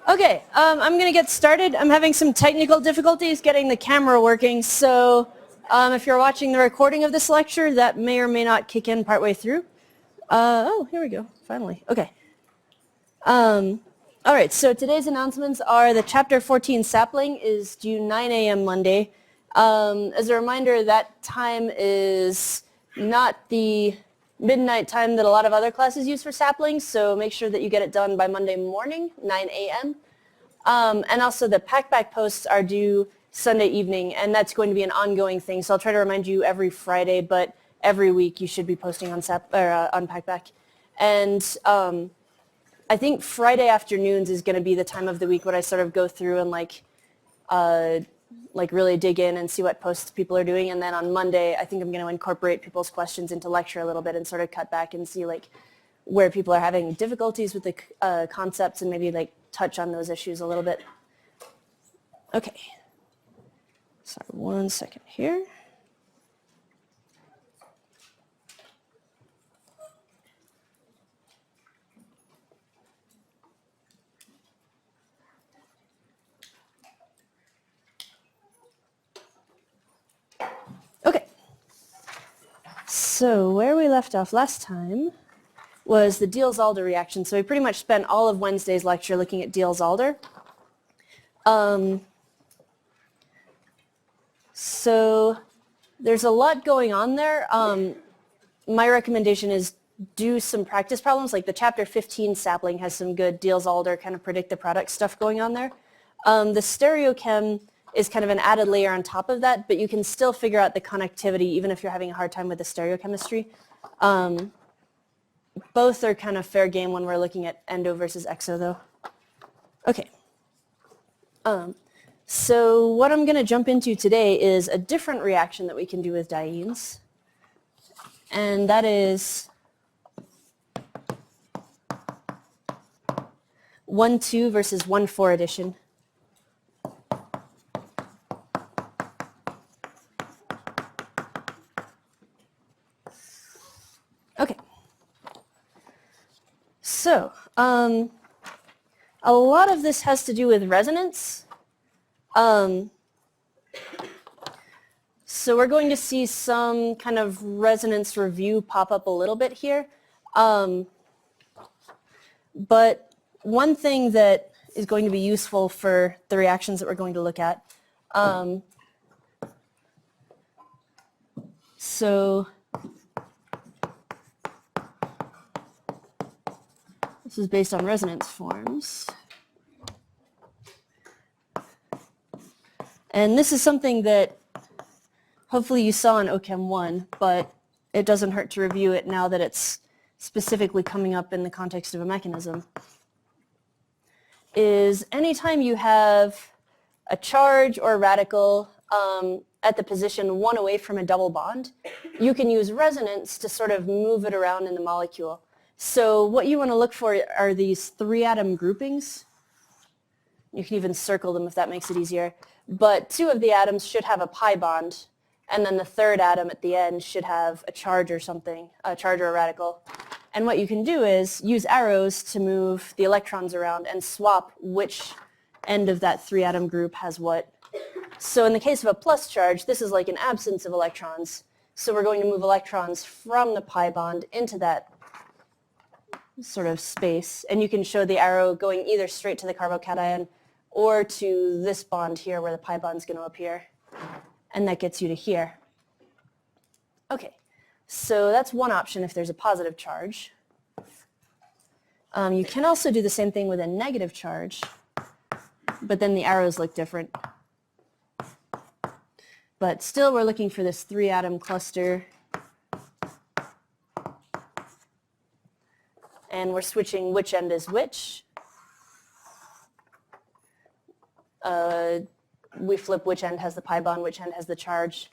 Okay, I'm going to get started. I'm having some technical difficulties getting the camera working, so if you're watching the recording of this lecture, that may or may not kick in partway through. Oh, here we go, finally. Okay. All right, so today's announcements are the Chapter 14 sapling is due 9 a.m. Monday. As a reminder, that time is not the midnight time that a lot of other classes use for saplings, so make sure that you get it done by Monday morning, 9 a.m. And also the packback posts are due Sunday evening, and that's going to be an ongoing thing, so I'll try to remind you every Friday, but every week you should be posting on packback. And I think Friday afternoons is going to be the time of the week when I sort of go through and like really dig in and see what posts people are doing. And then on Monday, I think I'm going to incorporate people's questions into lecture a little bit and sort of cut back and see like where people are having difficulties with the concepts and maybe like touch on those issues a little bit. Okay. Sorry, 1 second here. Okay. So where we left off last time was the Diels-Alder reaction. So we pretty much spent all of Wednesday's lecture looking at Diels-Alder. So there's a lot going on there. My recommendation is do some practice problems, like the Chapter 15 sapling has some good Diels-Alder kind of predict the product stuff going on there. The stereochem is kind of an added layer on top of that, but you can still figure out the connectivity even if you're having a hard time with the stereochemistry. Both are kind of fair game when we're looking at endo versus exo though. Okay. So what I'm going to jump into today is a different reaction that we can do with dienes, and that is 1,2 versus 1,4 addition. Okay. So, a lot of this has to do with resonance. So we're going to see some kind of resonance review pop up a little bit here. But one thing that is going to be useful for the reactions that we're going to look at, so this is based on resonance forms. And this is something that hopefully you saw in OChem 1, but it doesn't hurt to review it now that it's specifically coming up in the context of a mechanism. Is anytime you have a charge or a radical at the position 1 away from a double bond, you can use resonance to sort of move it around in the molecule. So what you want to look for are these 3-atom groupings. You can even circle them if that makes it easier. But 2 of the atoms should have a pi bond, and then the 3rd atom at the end should have a charge or something, a charge or a radical. And what you can do is use arrows to move the electrons around and swap which end of that 3-atom group has what. So in the case of a plus charge, this is like an absence of electrons. So we're going to move electrons from the pi bond into that sort of space. And you can show the arrow going either straight to the carbocation or to this bond here where the pi bond is going to appear. And that gets you to here. Okay, so that's one option if there's a positive charge. You can also do the same thing with a negative charge, but then the arrows look different. But still we're looking for this 3-atom cluster. And we're switching which end is which. We flip which end has the pi bond, which end has the charge.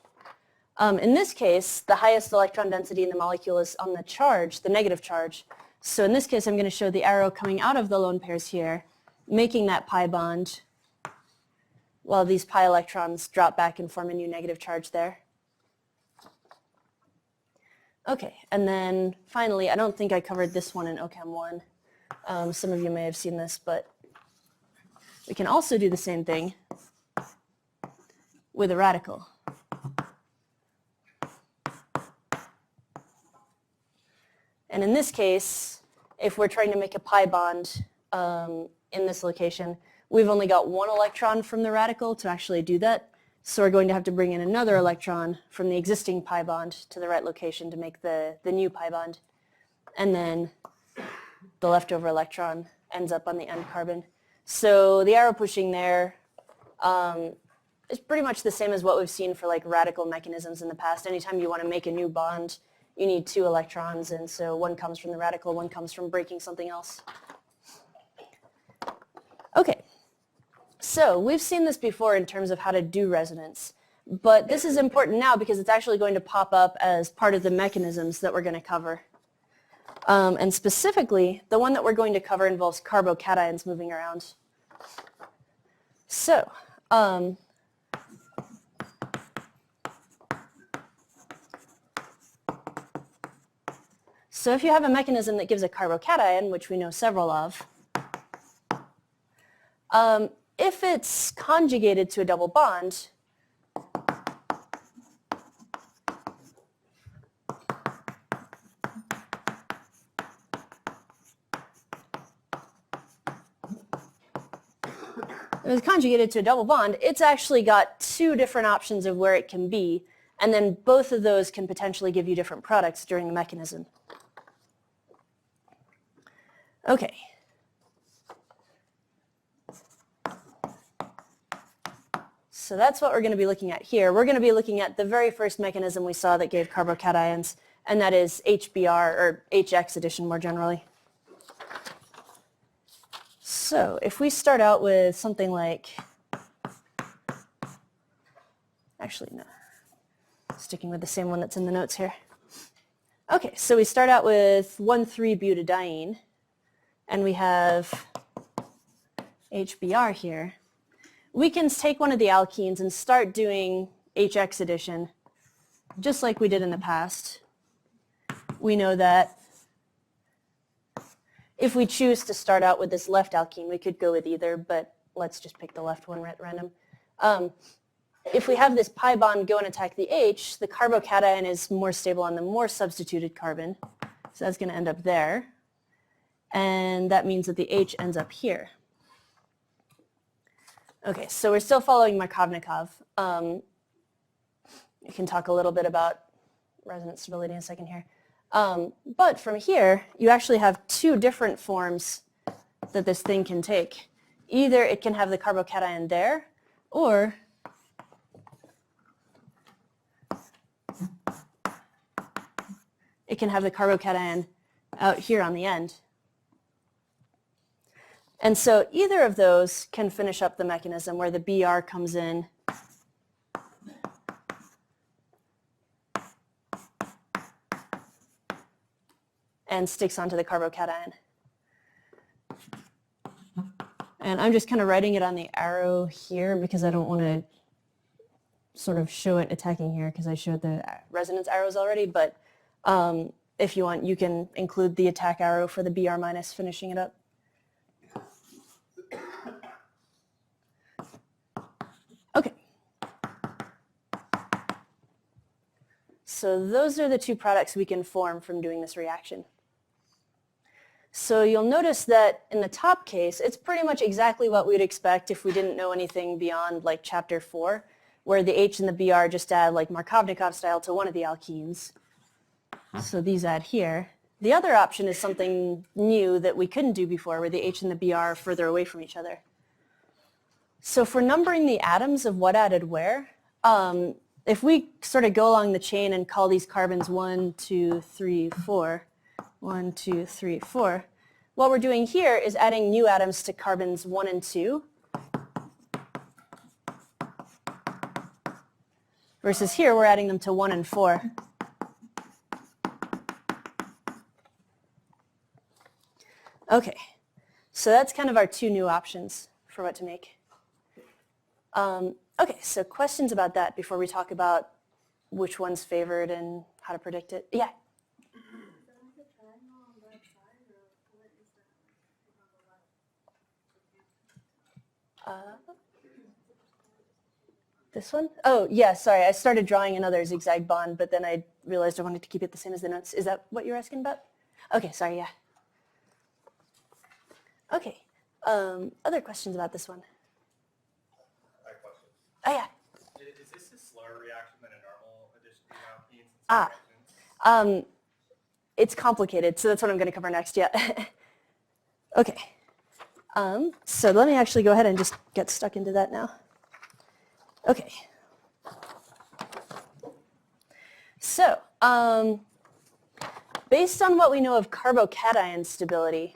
In this case, the highest electron density in the molecule is on the charge, the negative charge. So in this case, I'm going to show the arrow coming out of the lone pairs here, making that pi bond, while these pi electrons drop back and form a new negative charge there. Okay, and then finally, I don't think I covered this one in OChem 1. Some of you may have seen this, but We can also do the same thing with a radical. And in this case, if we're trying to make a pi bond in this location, we've only got one electron from the radical to actually do that. So we're going to have to bring in another electron from the existing pi bond to the right location to make the new pi bond. And then the leftover electron ends up on the end carbon. So the arrow pushing there is pretty much the same as what we've seen for like radical mechanisms in the past. Anytime you want to make a new bond, you need two electrons, and so one comes from the radical, one comes from breaking something else. Okay, so we've seen this before in terms of how to do resonance, but this is important now because it's actually going to pop up as part of the mechanisms that we're going to cover. And specifically, the one that we're going to cover involves carbocations moving around. So, if you have a mechanism that gives a carbocation, which we know several of, if it's conjugated to a double bond, it's actually got two different options of where it can be, and then both of those can potentially give you different products during the mechanism. Okay. So that's what we're going to be looking at here. We're going to be looking at the very first mechanism we saw that gave carbocations, and that is HBr, or HX addition more generally. So if we start out with something like, actually no, sticking with the same one that's in the notes here. Okay, so we start out with 1,3-butadiene, and we have HBr here. We can take one of the alkenes and start doing HX addition, just like we did in the past. We know that if we choose to start out with this left alkene, we could go with either, but let's just pick the left one at random. If we have this pi bond go and attack the H, the carbocation is more stable on the more substituted carbon, so that's going to end up there. And that means that the H ends up here. Okay, so we're still following Markovnikov. We can talk a little bit about resonance stability in a second here. But from here, you actually have two different forms that this thing can take. Either it can have the carbocation there, or it can have the carbocation out here on the end. And so either of those can finish up the mechanism where the Br comes in and sticks onto the carbocation. And I'm just kind of writing it on the arrow here because I don't want to sort of show it attacking here because I showed the resonance arrows already, but if you want, you can include the attack arrow for the Br minus finishing it up. Okay. So those are the two products we can form from doing this reaction. So you'll notice that in the top case, it's pretty much exactly what we'd expect if we didn't know anything beyond like chapter 4, where the H and the Br just add like Markovnikov style to one of the alkenes. So these add here. The other option is something new that we couldn't do before, where the H and the Br are further away from each other. So for numbering the atoms of what added where, if we sort of go along the chain and call these carbons 1, 2, 3, 4, 1, 2, 3, 4, what we're doing here is adding new atoms to carbons 1 and 2, versus here we're adding them to 1 and 4. Okay, so that's kind of our two new options for what to make. Okay, so questions about that before we talk about which one's favored and how to predict it? Yeah? This one? Oh, yeah, sorry. I started drawing another zigzag bond, but then I realized I wanted to keep it the same as the notes. Is that what you're asking about? Okay, sorry, yeah. Okay. Other questions about this one? I have questions. Oh, yeah. Is this a slower reaction than a normal addition to alkenes? It's complicated, so that's what I'm going to cover next, yeah. Okay. So let me actually go ahead and just get stuck into that now. Okay. So, based on what we know of carbocation stability,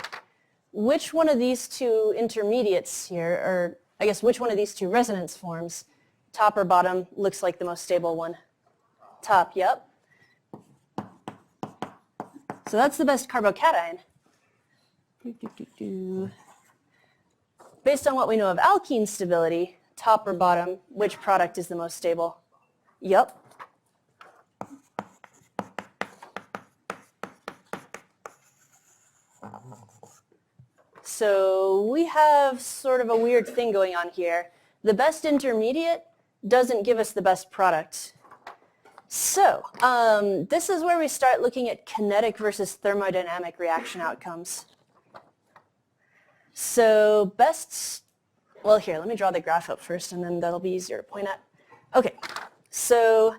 which one of these two intermediates here, or I guess which one of these two resonance forms, top or bottom, looks like the most stable one? Top, yep. So that's the best carbocation. Based on what we know of alkene stability, top or bottom, which product is the most stable? Yep. So we have sort of a weird thing going on here. The best intermediate doesn't give us the best product. So this is where we start looking at kinetic versus thermodynamic reaction outcomes. So well here, let me draw the graph up first and then that'll be easier to point at. Okay, so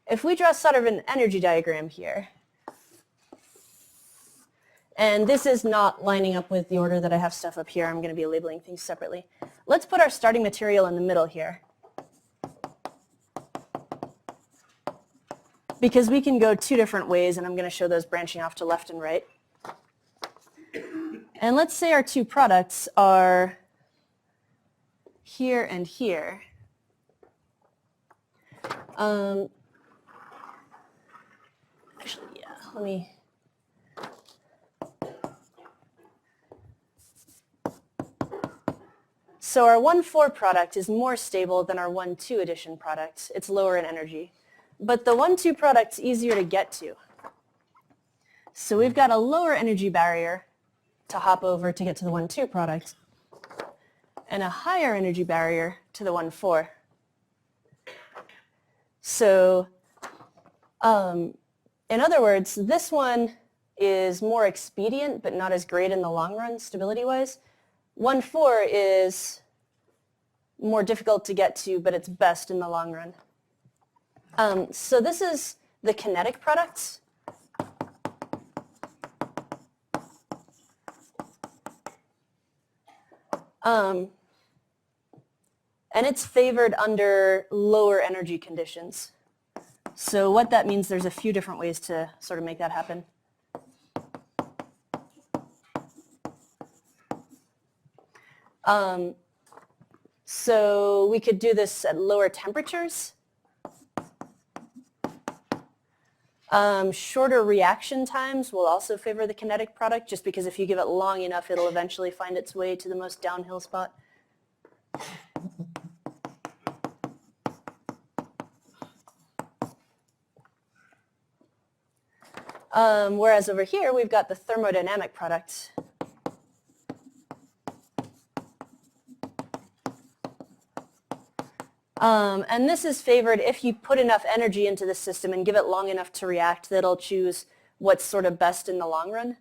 if we draw sort of an energy diagram here, and this is not lining up with the order that I have stuff up here. I'm going to be labeling things separately. Let's put our starting material in the middle here. Because we can go two different ways, and I'm going to show those branching off to left and right. And let's say our two products are here and here. Actually, yeah, let me... So our 1,4 product is more stable than our 1,2 addition product. It's lower in energy. But the 1,2 product's easier to get to. So we've got a lower energy barrier to hop over to get to the 1,2 product, and a higher energy barrier to the 1,4. So in other words, this one is more expedient but not as great in the long run stability-wise. 1,4 is more difficult to get to, but it's best in the long run. So this is the kinetic products. And it's favored under lower energy conditions. So what that means, there's a few different ways to sort of make that happen. So we could do this at lower temperatures. Shorter reaction times will also favor the kinetic product, just because if you give it long enough, it'll eventually find its way to the most downhill spot. Whereas over here, we've got the thermodynamic product. And this is favored if you put enough energy into the system and give it long enough to react that it'll choose what's sort of best in the long run.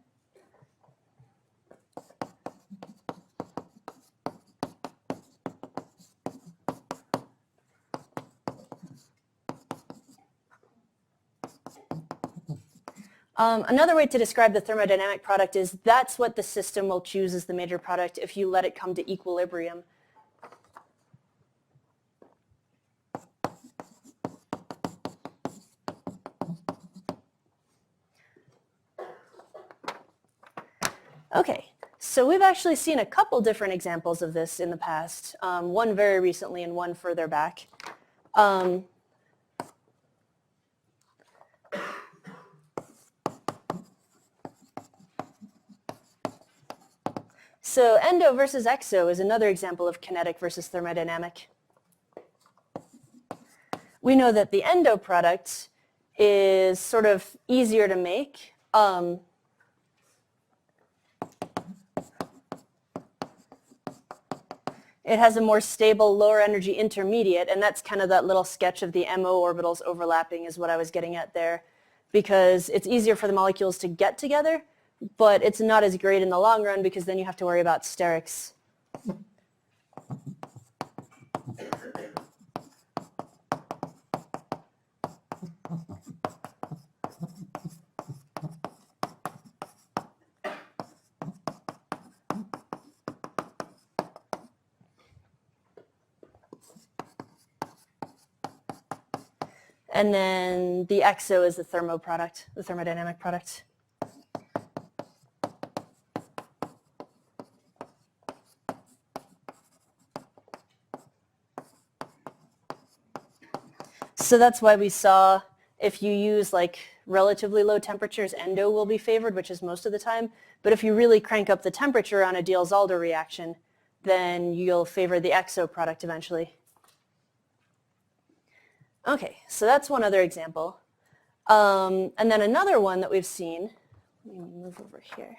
Another way to describe the thermodynamic product is that's what the system will choose as the major product if you let it come to equilibrium. Okay, so we've actually seen a couple different examples of this in the past, one very recently and one further back. So endo versus exo is another example of kinetic versus thermodynamic. We know that the endo product is sort of easier to make. It has a more stable, lower energy intermediate, and that's kind of that little sketch of the MO orbitals overlapping is what I was getting at there, because it's easier for the molecules to get together, but it's not as great in the long run because then you have to worry about sterics. And then the exo is the thermoproduct, the thermodynamic product. So that's why we saw if you use like relatively low temperatures, Endo will be favored, which is most of the time. But if you really crank up the temperature on a Diels-Alder reaction, then you'll favor the exo product eventually. Okay, so that's one other example. And then another one that we've seen, let me move over here.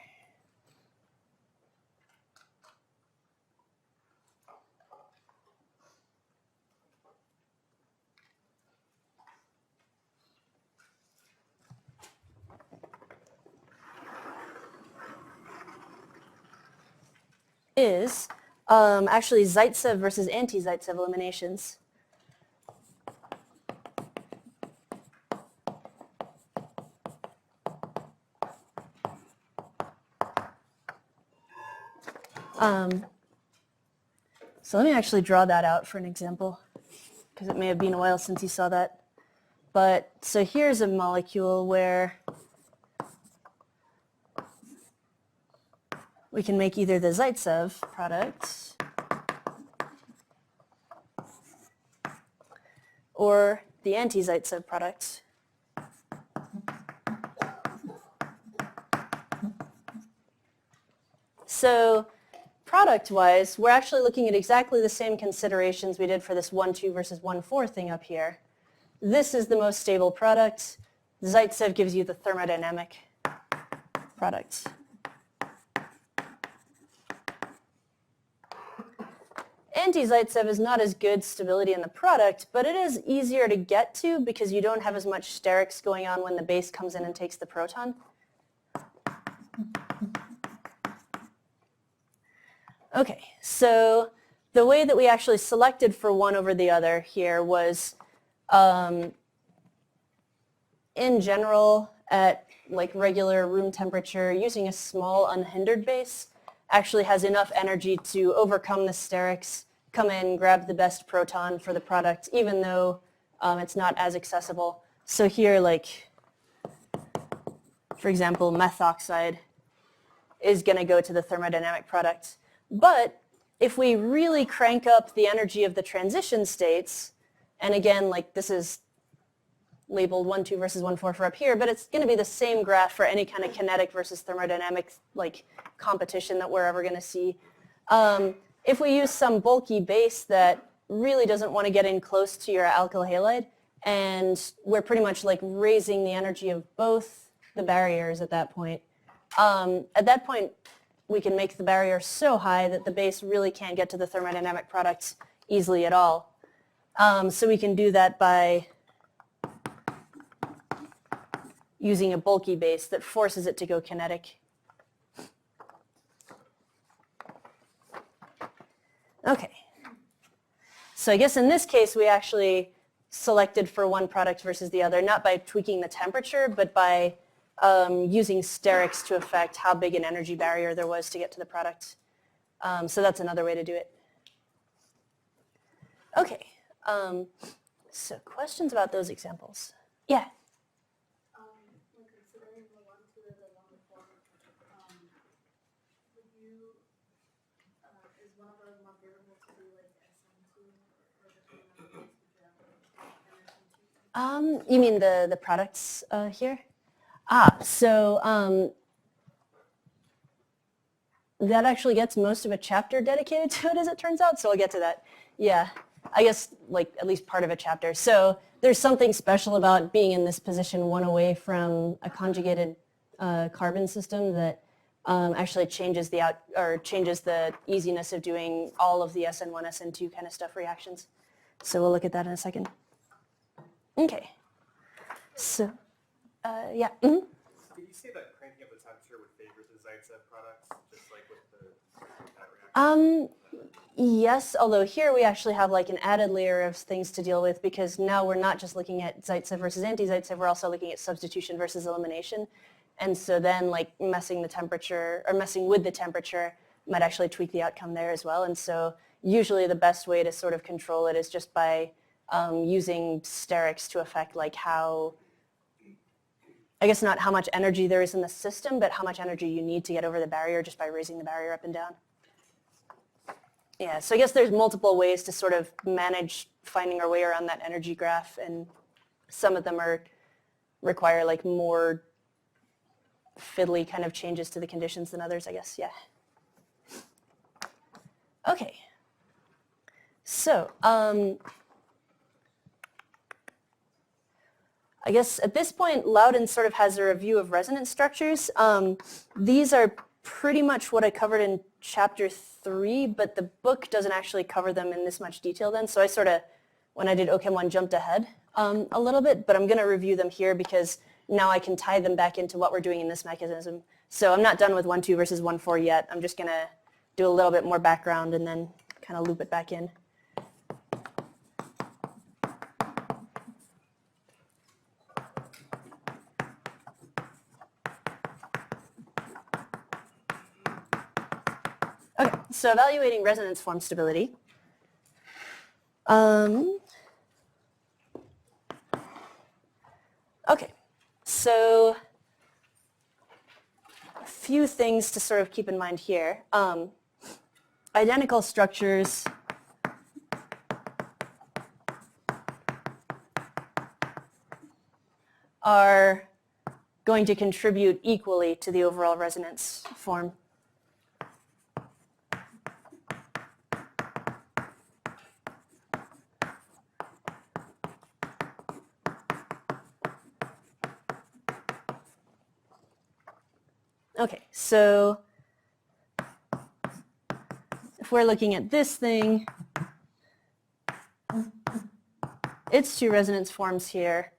Is actually Zaitsev versus anti-Zaitsev eliminations. So let me actually draw that out for an example, because it may have been a while since you saw that. But so here's a molecule where we can make either the Zaitsev product or the anti-Zaitsev product. So product-wise, we're actually looking at exactly the same considerations we did for this 1,2 versus 1,4 thing up here. This is the most stable product. Zaitsev gives you the thermodynamic product. Anti-Zaitsev is not as good stability in the product, but it is easier to get to because you don't have as much sterics going on when the base comes in and takes the proton. Okay, so the way that we actually selected for one over the other here was in general at like regular room temperature, using a small unhindered base actually has enough energy to overcome the sterics, come in, grab the best proton for the product, even though it's not as accessible. So here, like, for example, methoxide is going to go to the thermodynamic product. But if we really crank up the energy of the transition states, and again, like this is labeled 1,2 versus 1,4 for up here, but it's going to be the same graph for any kind of kinetic versus thermodynamic like competition that we're ever going to see. If we use some bulky base that really doesn't want to get in close to your alkyl halide, and we're pretty much like raising the energy of both the barriers at that point, we can make the barrier so high that the base really can't get to the thermodynamic product easily at all. So we can do that by using a bulky base that forces it to go kinetic. Okay. So I guess in this case we actually selected for one product versus the other, not by tweaking the temperature, but by using sterics to affect how big an energy barrier there was to get to the product. So that's another way to do it. Okay, so questions about those examples? Yeah? When considering the 1,2 and the 1,4, would you, is one of those more favorable to do like SM2 or the MS2? You mean the products here? So that actually gets most of a chapter dedicated to it, as it turns out, so I'll get to that. Yeah, I guess like at least part of a chapter. So there's something special about being in this position one away from a conjugated carbon system that actually changes the easiness of doing all of the SN1, SN2 kind of stuff reactions. So we'll look at that in a second. Okay. So, yeah. Mm-hmm. Did you say that cranking up the temperature would favor the Zaitsev products, just like with the reaction? Yes, although here we actually have like an added layer of things to deal with, because now we're not just looking at Zaitsev versus anti-Zaitsev, we're also looking at substitution versus elimination. And so then like messing with the temperature might actually tweak the outcome there as well. And so usually the best way to sort of control it is just by using sterics to affect like how, I guess not how much energy there is in the system, but how much energy you need to get over the barrier just by raising the barrier up and down. Yeah, so I guess there's multiple ways to sort of manage finding our way around that energy graph, and some of them require like more fiddly kind of changes to the conditions than others, I guess, yeah. Okay, so I guess at this point Loudon sort of has a review of resonance structures. These are pretty much what I covered in chapter 3, but the book doesn't actually cover them in this much detail then, so I sort of, when I did OCHEM 1, jumped ahead a little bit, but I'm going to review them here because now I can tie them back into what we're doing in this mechanism. So I'm not done with 1.2 versus 1.4 yet. I'm just going to do a little bit more background and then kind of loop it back in. Okay, so evaluating resonance form stability. Okay, so a few things to sort of keep in mind here. Identical structures are going to contribute equally to the overall resonance form. Okay, so if we're looking at this thing, it's two resonance forms here.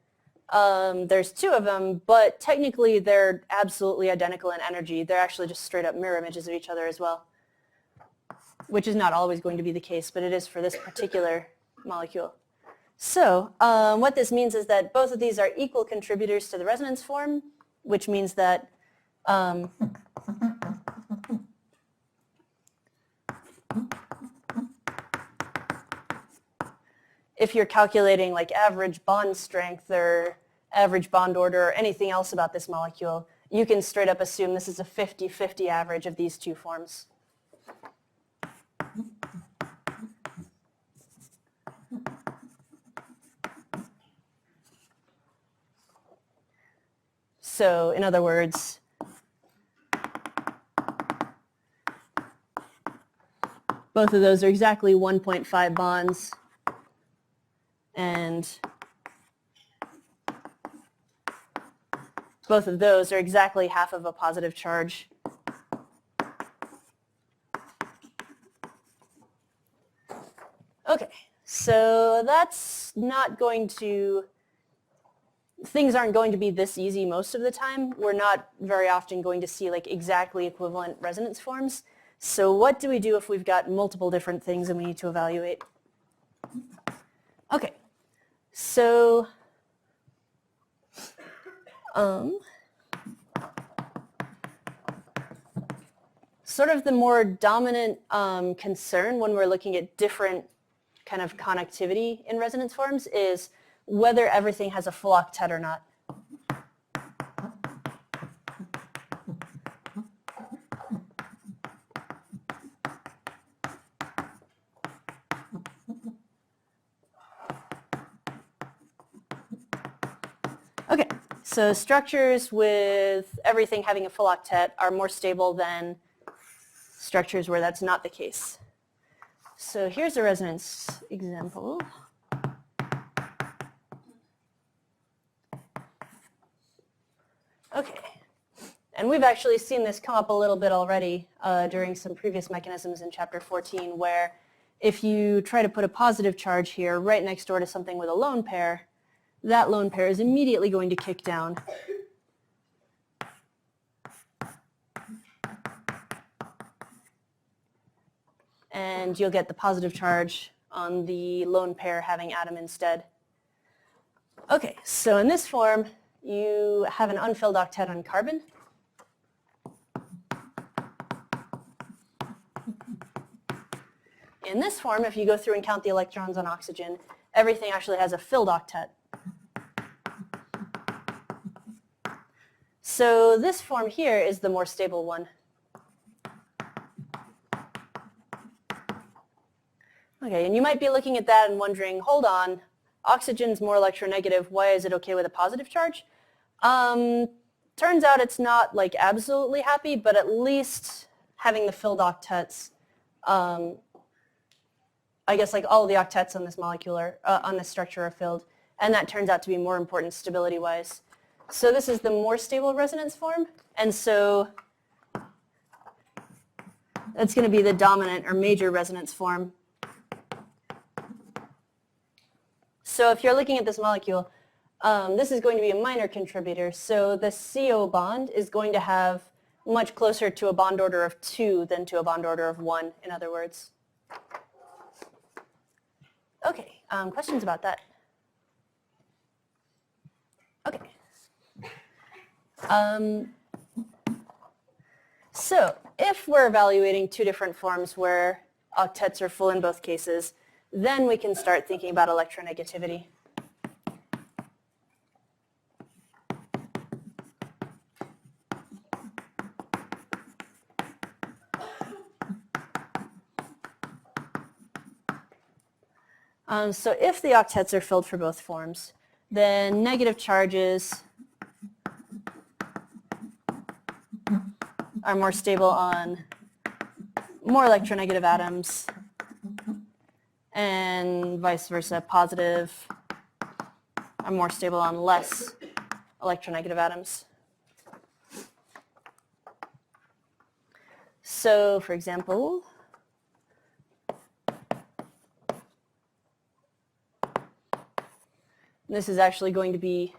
There's two of them, but technically they're absolutely identical in energy. They're actually just straight up mirror images of each other as well, which is not always going to be the case, but it is for this particular molecule. So what this means is that both of these are equal contributors to the resonance form, which means that if you're calculating like average bond strength or average bond order or anything else about this molecule, you can straight up assume this is a 50-50 average of these two forms. So in other words, both of those are exactly 1.5 bonds, and both of those are exactly half of a positive charge. Okay, so that's not going to, things aren't going to be this easy most of the time. We're not very often going to see like exactly equivalent resonance forms. So what do we do if we've got multiple different things and we need to evaluate? Okay, so sort of the more dominant concern when we're looking at different kind of connectivity in resonance forms is whether everything has a full octet or not. Okay, so structures with everything having a full octet are more stable than structures where that's not the case. So here's a resonance example. Okay, And we've actually seen this come up a little bit already during some previous mechanisms in Chapter 14, where if you try to put a positive charge here right next door to something with a lone pair, that lone pair is immediately going to kick down. And you'll get the positive charge on the lone pair having atom instead. Okay, so in this form, you have an unfilled octet on carbon. In this form, if you go through and count the electrons on oxygen, everything actually has a filled octet. So this form here is the more stable one. Okay, and you might be looking at that and wondering, hold on, oxygen's more electronegative, why is it okay with a positive charge? Turns out it's not like absolutely happy, but at least having the filled octets, I guess like all of the octets on this molecule are, on this structure are filled, and that turns out to be more important stability-wise. So this is the more stable resonance form, and so that's going to be the dominant or major resonance form. So if you're looking at this molecule, this is going to be a minor contributor. So the CO bond is going to have much closer to a bond order of 2 than to a bond order of 1, in other words. Okay, questions about that? Okay. So if we're evaluating two different forms where octets are full in both cases, then we can start thinking about electronegativity. So if the octets are filled for both forms, then negative charges are more stable on more electronegative atoms, and vice versa, positive are more stable on less electronegative atoms. So, for example, this is actually going to be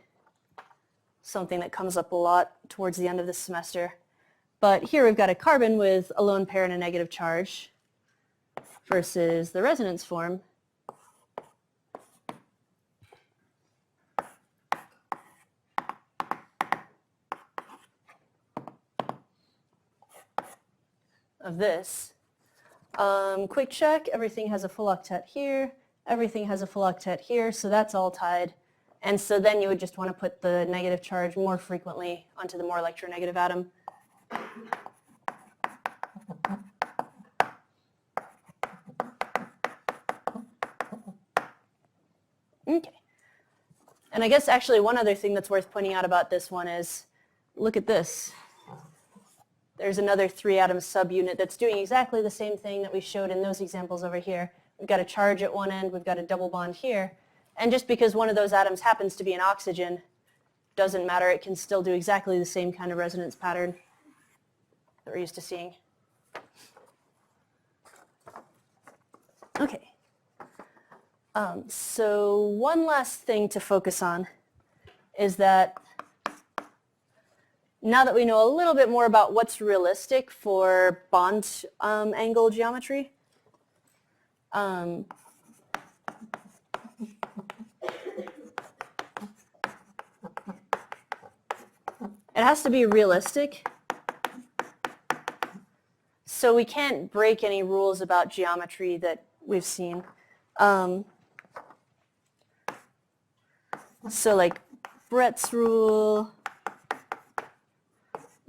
something that comes up a lot towards the end of this semester. But here we've got a carbon with a lone pair and a negative charge versus the resonance form. Of this. Quick check, everything has a full octet here, everything has a full octet here, so that's all tied. And so then you would just want to put the negative charge more frequently onto the more electronegative atom. Okay. And I guess actually one other thing that's worth pointing out about this one is, look at this. There's another 3-atom subunit that's doing exactly the same thing that we showed in those examples over here. We've got a charge at one end, we've got a double bond here, and just because one of those atoms happens to be an oxygen, doesn't matter, it can still do exactly the same kind of resonance pattern that we're used to seeing. Okay. So one last thing to focus on is that now that we know a little bit more about what's realistic for bond angle geometry, it has to be realistic. So we can't break any rules about geometry that we've seen. So like Brett's rule,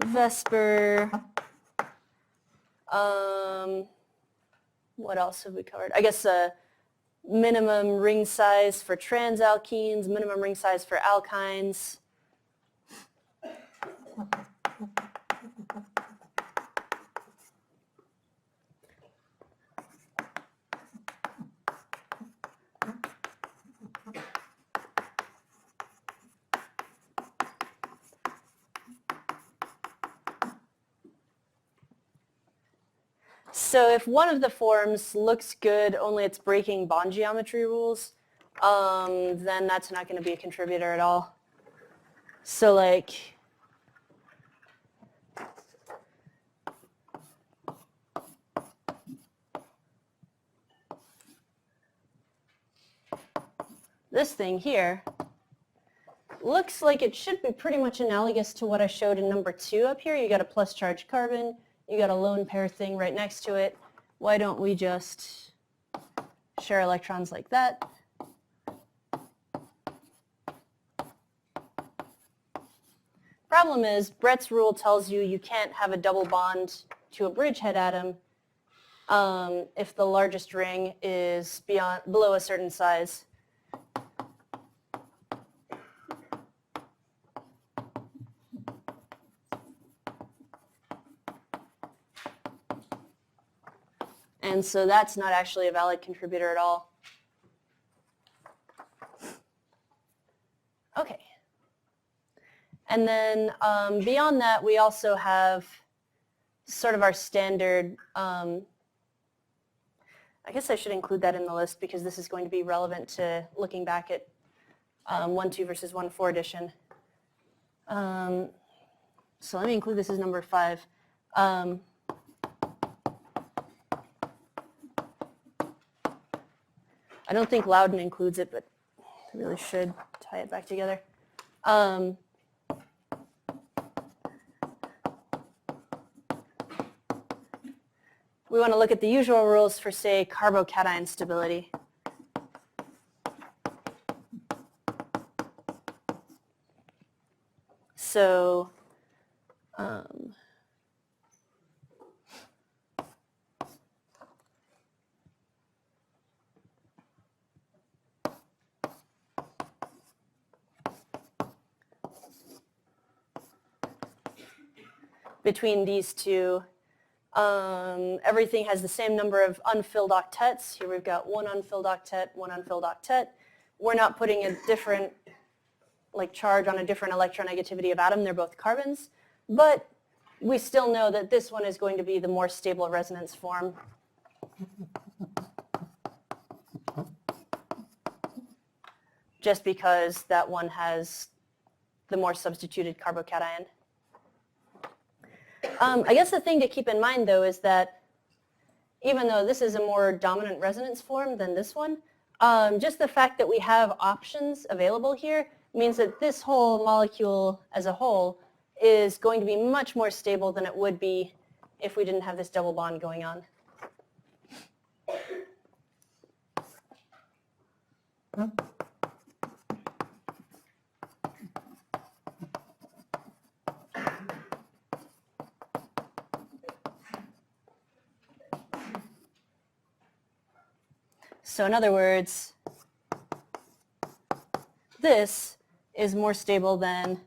Vesper, what else have we covered? I guess minimum ring size for transalkenes, minimum ring size for alkynes. So if one of the forms looks good, only it's breaking bond geometry rules, then that's not going to be a contributor at all. So like, this thing here looks like it should be pretty much analogous to what I showed in number 2 up here. You got a plus charged carbon, you got a lone pair thing right next to it. Why don't we just share electrons like that? Problem is, Brett's rule tells you can't have a double bond to a bridgehead atom if the largest ring is below a certain size. And so that's not actually a valid contributor at all. Okay. And then beyond that, we also have sort of our standard, I guess I should include that in the list because this is going to be relevant to looking back at 1.2 versus 1.4 edition. So let me include this as number 5. I don't think Loudon includes it, but I really should tie it back together. We want to look at the usual rules for, say, carbocation stability. So between these two, everything has the same number of unfilled octets. Here we've got one unfilled octet, one unfilled octet. We're not putting a different charge on a different electronegativity of atom. They're both carbons. But we still know that this one is going to be the more stable resonance form. Just because that one has the more substituted carbocation. I guess the thing to keep in mind, though, is that even though this is a more dominant resonance form than this one, just the fact that we have options available here means that this whole molecule as a whole is going to be much more stable than it would be if we didn't have this double bond going on. So in other words, this is more stable than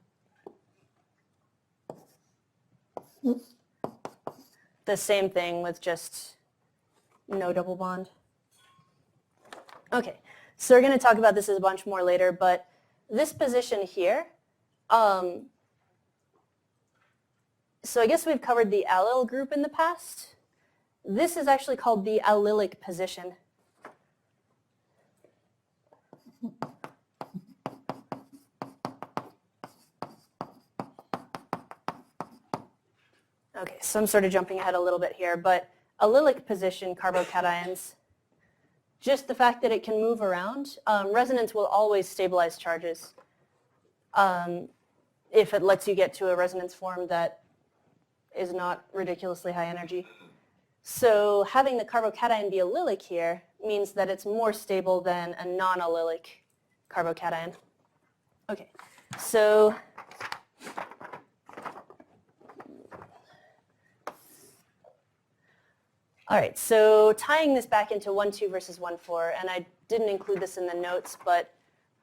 the same thing with just no double bond. Okay, so we're going to talk about this a bunch more later, but this position here, so I guess we've covered the allyl group in the past. This is actually called the allylic position. Okay, so I'm sort of jumping ahead a little bit here, but allylic position carbocations, just the fact that it can move around, resonance will always stabilize charges if it lets you get to a resonance form that is not ridiculously high energy. So having the carbocation be allylic here means that it's more stable than a non-allylic carbocation. Okay, so all right, so tying this back into 1.2 versus 1.4, and I didn't include this in the notes, but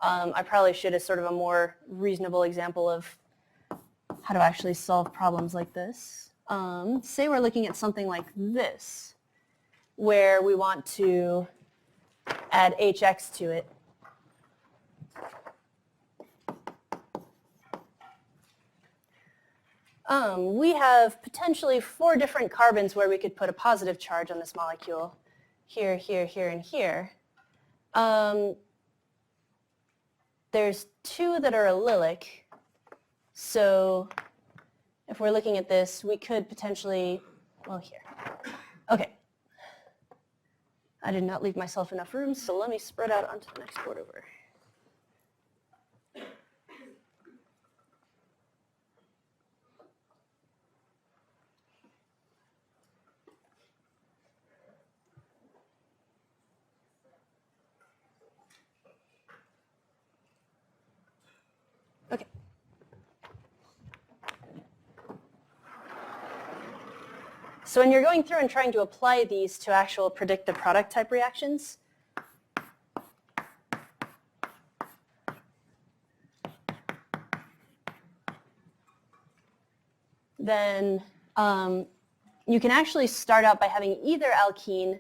I probably should as sort of a more reasonable example of how to actually solve problems like this. Say we're looking at something like this, where we want to add HX to it. We have potentially 4 different carbons where we could put a positive charge on this molecule. Here, here, here, and here. There's 2 that are allylic. So if we're looking at this, we could potentially, well, here. Okay. I did not leave myself enough room, so let me spread out onto the next board over. Okay. So when you're going through and trying to apply these to actual predict the product type reactions, then you can actually start out by having either alkene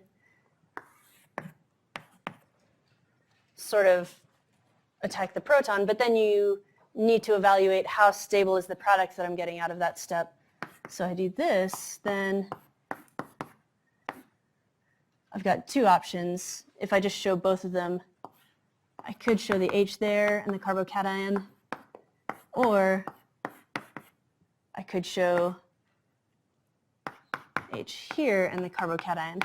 sort of attack the proton, but then you need to evaluate how stable is the product that I'm getting out of that step. So I do this, then I've got 2 options. If I just show both of them, I could show the H there and the carbocation, or I could show H here and the carbocation.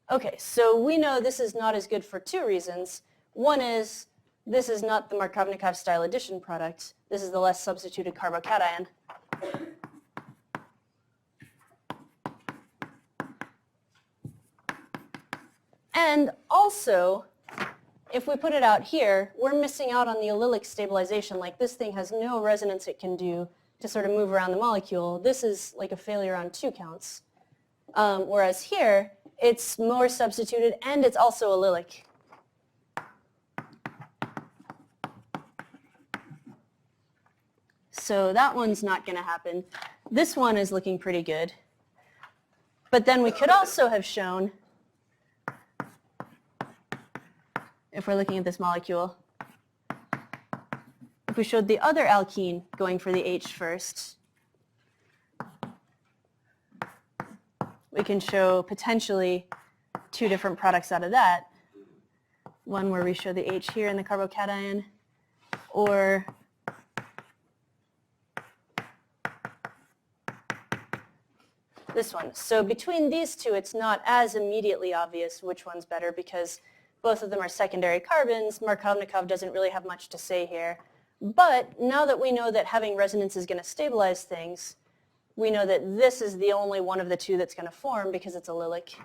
Okay, so we know this is not as good for 2 reasons. One is this is not the Markovnikov style addition product. This is the less substituted carbocation. And also, if we put it out here, we're missing out on the allylic stabilization. Like, this thing has no resonance it can do to sort of move around the molecule. This is like a failure on 2 counts. Whereas here, it's more substituted and it's also allylic. So that one's not going to happen. This one is looking pretty good. But then we could also have shown, if we're looking at this molecule, if we showed the other alkene going for the H first, we can show potentially 2 different products out of that. One where we show the H here in the carbocation, or this one. So between these 2, it's not as immediately obvious which one's better because both of them are secondary carbons. Markovnikov doesn't really have much to say here. But now that we know that having resonance is going to stabilize things, we know that this is the only one of the 2 that's going to form because it's allylic.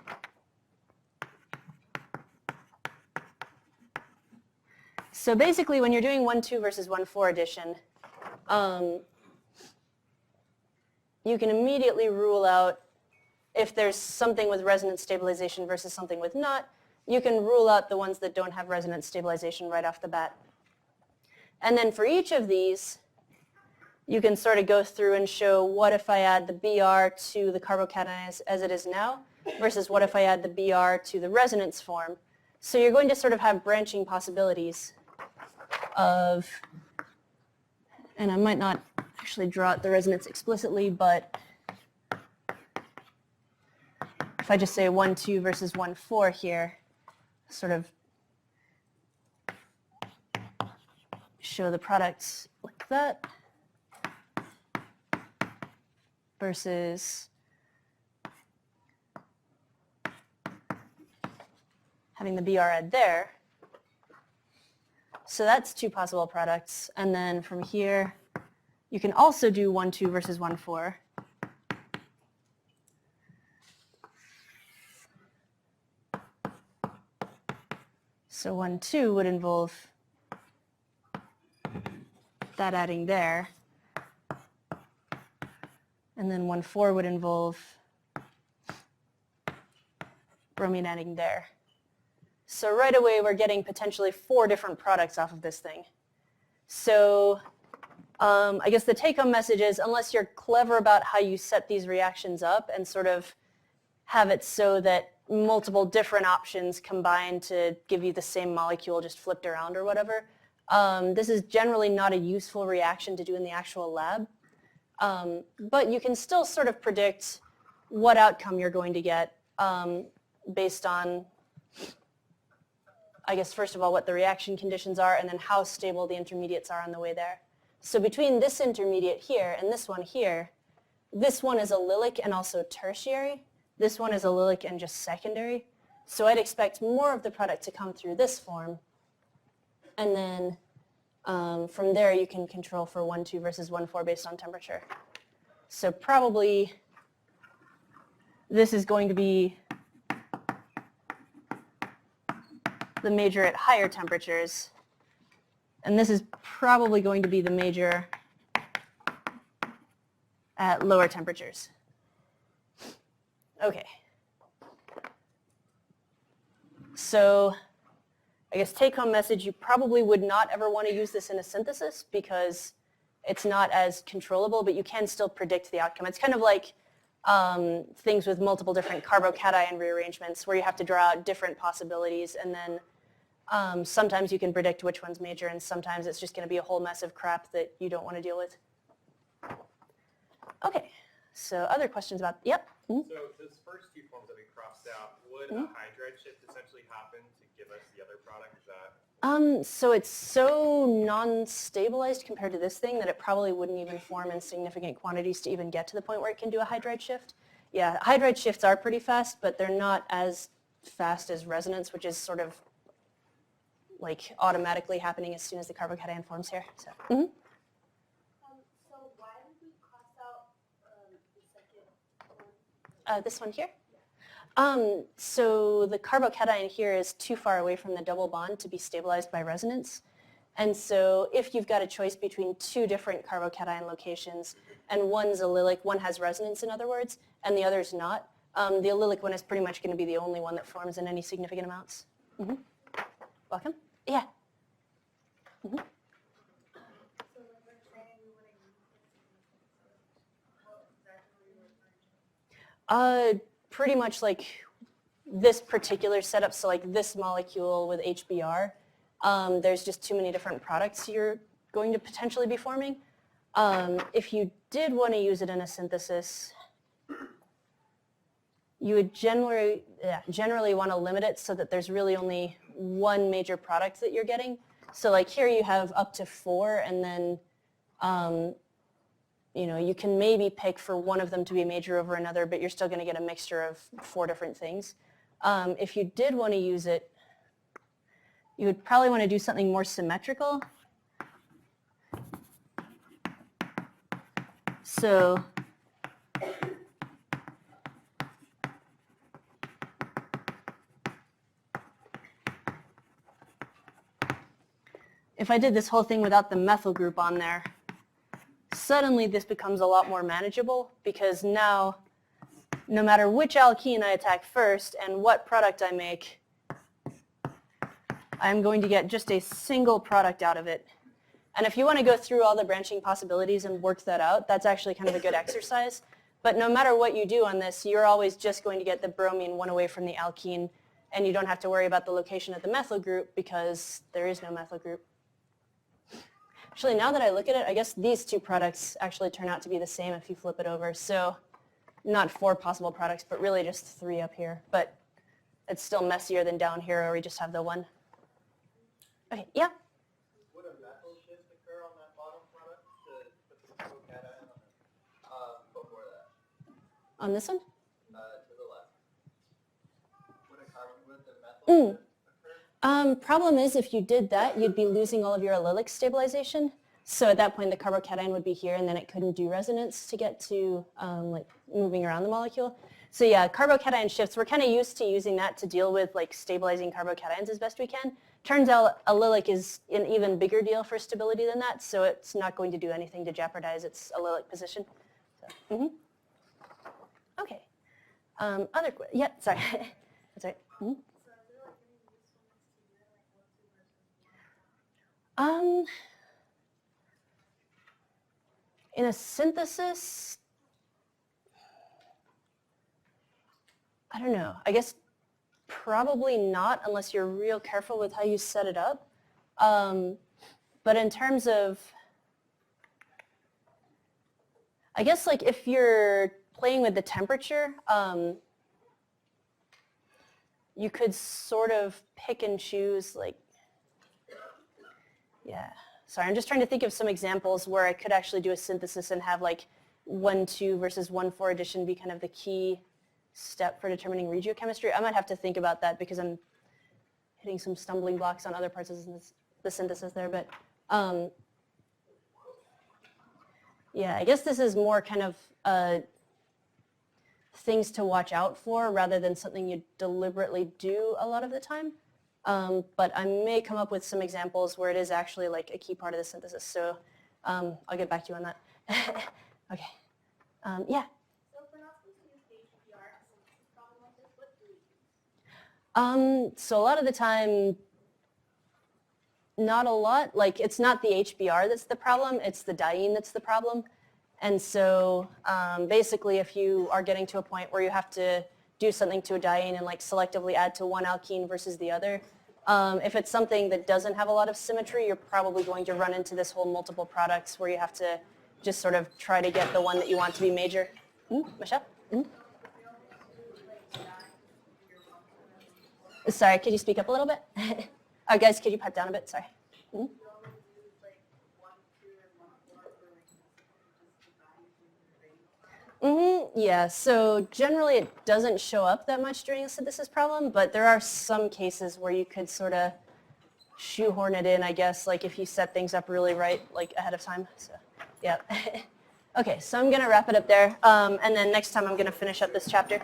So basically, when you're doing 1,2 versus 1,4 addition, you can immediately rule out if there's something with resonance stabilization versus something with not. You can rule out the ones that don't have resonance stabilization right off the bat. And then for each of these, you can sort of go through and show what if I add the Br to the carbocation as it is now versus what if I add the Br to the resonance form. So you're going to sort of have branching possibilities of, and I might not actually draw out the resonance explicitly, but if I just say 1,2 versus 1,4 here, sort of show the products like that versus having the Br add there. So that's 2 possible products. And then from here, you can also do 1,2 versus 1,4. So 1,2 would involve that adding there. And then 1,4 would involve bromine adding there. So right away, we're getting potentially 4 different products off of this thing. So I guess the take-home message is, unless you're clever about how you set these reactions up and sort of have it so that multiple different options combine to give you the same molecule just flipped around or whatever, this is generally not a useful reaction to do in the actual lab. But you can still sort of predict what outcome you're going to get based on, I guess, first of all, what the reaction conditions are, and then how stable the intermediates are on the way there. So between this intermediate here and this one here, this one is allylic and also tertiary. This one is allylic and just secondary. So I'd expect more of the product to come through this form. And then from there, you can control for 1,2 versus 1,4 based on temperature. So probably this is going to be the major at higher temperatures. And this is probably going to be the major at lower temperatures. Okay. So I guess take-home message, you probably would not ever want to use this in a synthesis because it's not as controllable, but you can still predict the outcome. It's kind of like things with multiple different carbocation rearrangements where you have to draw out different possibilities, and then sometimes you can predict which one's major, and sometimes it's just going to be a whole mess of crap that you don't want to deal with. Okay, so other questions about, yep? Mm-hmm. So those first two forms that we crossed out, would a hydride shift essentially happen to give us the other product? Is that? So it's so non-stabilized compared to this thing that it probably wouldn't even form in significant quantities to even get to the point where it can do a hydride shift. Yeah, hydride shifts are pretty fast, but they're not as fast as resonance, which is sort of like automatically happening as soon as the carbocation forms here. So, So why did we cross out the second one? this one here. So the carbocation here is too far away from the double bond to be stabilized by resonance. And so if you've got a choice between two different carbocation locations, and one's allylic, one has resonance in other words, and the other's not, the allylic one is pretty much going to be the only one that forms in any significant amounts. Mm-hmm. Welcome. Yeah. Mm-hmm. So when we're saying we want to use this, what exactly are you referring to? Pretty much like this particular setup, so like this molecule with HBr, there's just too many different products you're going to potentially be forming. If you did want to use it in a synthesis, you would generally want to limit it so that there's really only one major product that you're getting. So like here you have up to 4, and then you can maybe pick for one of them to be a major over another, but you're still going to get a mixture of 4 different things. If you did want to use it, you would probably want to do something more symmetrical. So if I did this whole thing without the methyl group on there, suddenly this becomes a lot more manageable, because now no matter which alkene I attack first and what product I make, I'm going to get just a single product out of it. And if you want to go through all the branching possibilities and work that out, that's actually kind of a good exercise. But no matter what you do on this, you're always just going to get the bromine one away from the alkene, and you don't have to worry about the location of the methyl group because there is no methyl group. Actually, now that I look at it, I guess these two products actually turn out to be the same if you flip it over. So not 4 possible products, but really just 3 up here. But it's still messier than down here where we just have the 1. Okay, yeah? Would a methyl shift occur on that bottom product to put the carbocation before that? On this one? To the left. Would the methyl shift occur? Problem is, if you did that, you'd be losing all of your allylic stabilization. So at that point, the carbocation would be here, and then it couldn't do resonance to get to like moving around the molecule. So yeah, carbocation shifts, we're kind of used to using that to deal with like stabilizing carbocations as best we can. Turns out allylic is an even bigger deal for stability than that, so it's not going to do anything to jeopardize its allylic position. So, Okay. Yeah, sorry. That's right. So is there like any usefulness to doing like 1, 2 versus 1? In a synthesis, I don't know. I guess probably not unless you're real careful with how you set it up. But in terms of, I guess like if you're playing with the temperature, you could sort of pick and choose like, yeah. Sorry, I'm just trying to think of some examples where I could actually do a synthesis and have like 1,2 versus 1,4 addition be kind of the key step for determining regiochemistry. I might have to think about that because I'm hitting some stumbling blocks on other parts of the synthesis there, but yeah, I guess this is more kind of things to watch out for rather than something you deliberately do a lot of the time. But I may come up with some examples where it is actually like a key part of the synthesis. So I'll get back to you on that. Okay. Yeah. So if we're not supposed to use HBr to synthesis problem like this, what do we use? So a lot of the time, not a lot. Like it's not the HBr that's the problem, it's the diene that's the problem. And so basically if you are getting to a point where you have to do something to a diene and like selectively add to one alkene versus the other, if it's something that doesn't have a lot of symmetry, you're probably going to run into this whole multiple products where you have to just sort of try to get the one that you want to be major. Michelle? Sorry, could you speak up a little bit? Guys, could you pipe down a bit? Sorry. Yeah, so generally it doesn't show up that much during a synthesis problem, but there are some cases where you could sort of shoehorn it in, I guess, like if you set things up really right, like ahead of time. So, yeah. Okay, so I'm going to wrap it up there, and then next time I'm going to finish up this chapter.